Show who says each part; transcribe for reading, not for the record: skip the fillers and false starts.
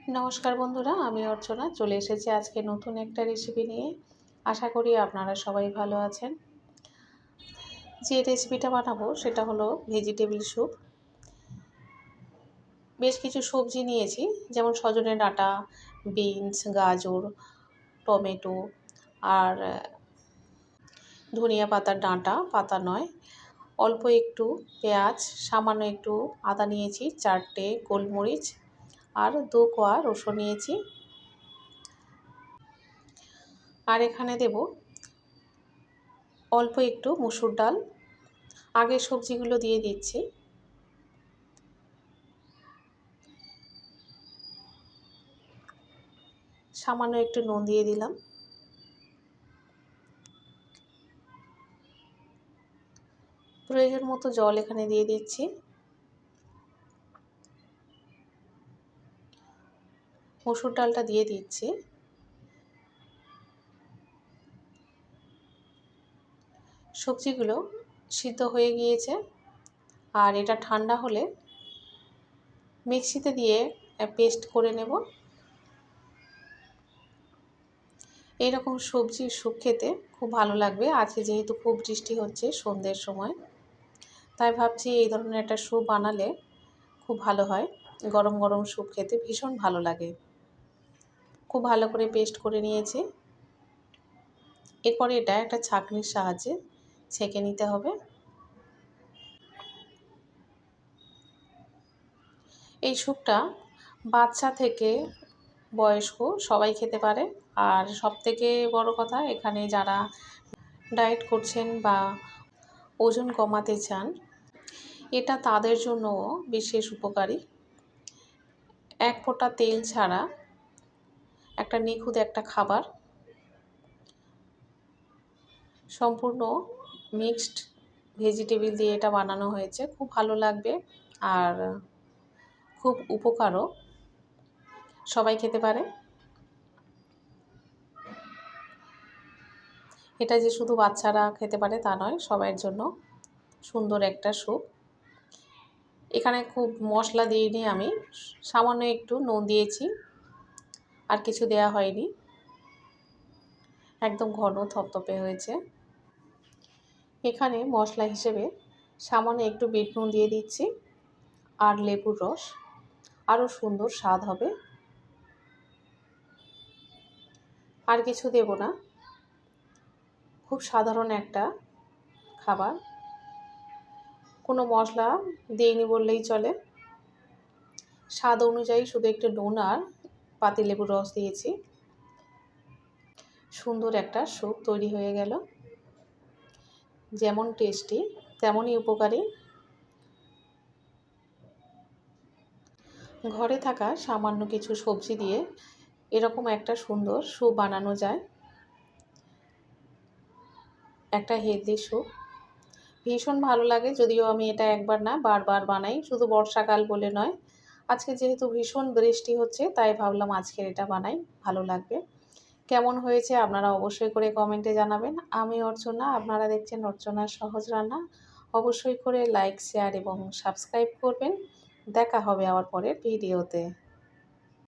Speaker 1: নমস্কার বন্ধুরা, আমি অর্চনা চলে এসেছি আজকে নতুন একটা রেসিপি নিয়ে। আশা করি আপনারা সবাই ভালো আছেন। যে রেসিপিটা বানাবো সেটা হলো ভেজিটেবিল স্যুপ। বেশ কিছু সবজি নিয়েছি, যেমন সজনে ডাঁটা, বিনস, গাজর, টমেটো আর ধনিয়া পাতার ডাঁটা, পাতা নয়, অল্প একটু পেঁয়াজ, সামান্য একটু আদা নিয়েছি, 4টে গোলমরিচ আর 2 কোয়া রসুন নিয়েছি। আর এখানে দেব অল্প একটু মসুর ডাল। আগে সবজিগুলো দিয়ে দিচ্ছি। সামান্য একটু নুন দিয়ে দিলাম। প্রয়োজন মতো জল এখানে দিয়ে দিচ্ছি। মসুর ডালটা দিয়ে দিচ্ছি। সবজিগুলো সিদ্ধ হয়ে গিয়েছে, আর এটা ঠান্ডা হলে মিক্সিতে দিয়ে পেস্ট করে নেব। এইরকম সবজির স্যুপ খেতে খুব ভালো লাগবে। আজকে যেহেতু খুব বৃষ্টি হচ্ছে সন্ধ্যের সময়, তাই ভাবছি এই ধরনের একটা স্যুপ বানালে খুব ভালো হয়। গরম গরম স্যুপ খেতে ভীষণ ভালো লাগে। খুব ভালো করে পেস্ট করে নিয়েছি। এরপরে এটা একটা ছাঁকনির সাহায্যে ছেঁকে নিতে হবে। এই স্যুপটা বাচ্চা থেকে বয়স্ক সবাই খেতে পারে। আর সবথেকে বড় কথা, এখানে যারা ডায়েট করছেন বা ওজন কমাতে চান, এটা তাদের জন্যও বিশেষ উপকারী। এক ফোঁটা তেল ছাড়া একটা নিখুঁত একটা খাবার। সম্পূর্ণ মিক্সড ভেজিটেবল দিয়ে এটা বানানো হয়েছে। খুব ভালো লাগবে আর খুব উপকারও। সবাই খেতে পারে। এটা যে শুধু বাচ্চারা খেতে পারে তা নয়, সবার জন্য সুন্দর একটা স্যুপ। এখানে খুব মশলা দিইনি আমি, সামান্য একটু নুন দিয়েছি, আর কিছু দেয়া হয়নি। একদম ঘন থপথপে হয়েছে। এখানে মশলা হিসেবে সামান্য একটু বিট নুন দিয়ে দিচ্ছি আর লেবুর রস, আরও সুন্দর স্বাদ হবে। আর কিছু দেব না, খুব সাধারণ একটা খাবার। কোনো মশলা দিইনি বললেই চলে। স্বাদ অনুযায়ী শুধু একটু নুন আর পাতিলেবুর রস দিয়েছি। সুন্দর একটা স্যুপ তৈরি হয়ে গেল। যেমন টেস্টি তেমনই উপকারী। ঘরে থাকা সামান্য কিছু সবজি দিয়ে এরকম একটা সুন্দর স্যুপ বানানো যায়। একটা হেলদি স্যুপ ভীষণ ভালো লাগে। যদিও আমি এটা একবার না বারবার বানাই, শুধু বর্ষাকাল বলে নয়। আজকে যেহেতু ভীষণ বৃষ্টি হচ্ছে, তাই ভাবলাম আজকের এটা বানাই, ভালো লাগবে। কেমন হয়েছে আপনারা অবশ্যই করে কমেন্টে জানাবেন। আমি অর্চনা, আপনারা দেখছেন অর্চনার সহজ রান্না। অবশ্যই করে লাইক, শেয়ার এবং সাবস্ক্রাইব করবেন। দেখা হবে আবার পরের ভিডিওতে।